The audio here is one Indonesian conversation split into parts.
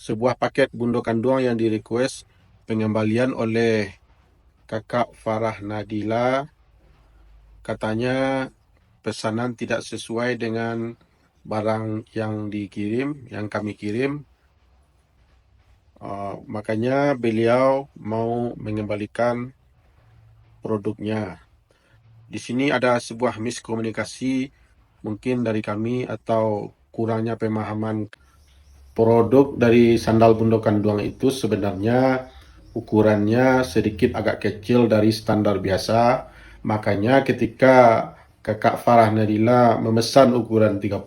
sebuah paket bundo kanduang yang di-request pengembalian oleh Kakak Farah Nadila. Katanya pesanan tidak sesuai dengan barang yang dikirim, yang kami kirim. Makanya beliau mau mengembalikan produknya. Di sini ada sebuah miskomunikasi mungkin dari kami atau kurangnya pemahaman. Produk dari sandal bundo kanduang itu sebenarnya ukurannya sedikit agak kecil dari standar biasa. Makanya ketika Kakak Farah Nadila memesan ukuran 38,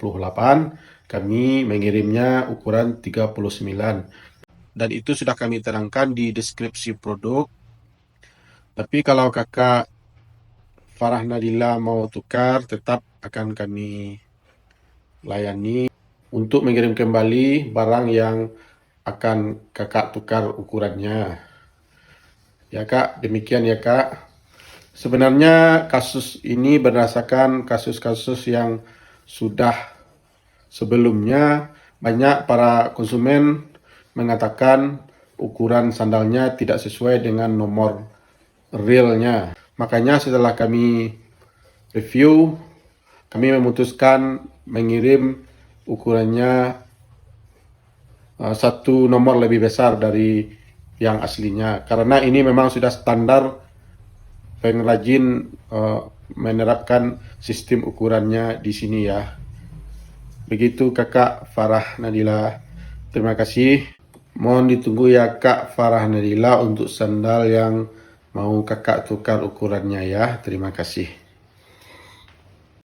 kami mengirimnya ukuran 39. Dan itu sudah kami terangkan di deskripsi produk. Tapi kalau Kakak Farah Nadila mau tukar, tetap akan kami layani untuk mengirim kembali barang yang akan Kakak tukar ukurannya. Ya Kak, demikian ya Kak. Sebenarnya kasus ini berdasarkan kasus-kasus yang sudah sebelumnya banyak para konsumen mengatakan ukuran sandalnya tidak sesuai dengan nomor realnya. Makanya setelah kami review, kami memutuskan mengirim ukurannya satu nomor lebih besar dari yang aslinya. Karena ini memang sudah standar pengrajin menerapkan sistem ukurannya di sini ya. Begitu Kakak Farah Nadila. Terima kasih. Mohon ditunggu ya Kak Farah Nadila untuk sandal yang mau Kakak tukar ukurannya ya. Terima kasih.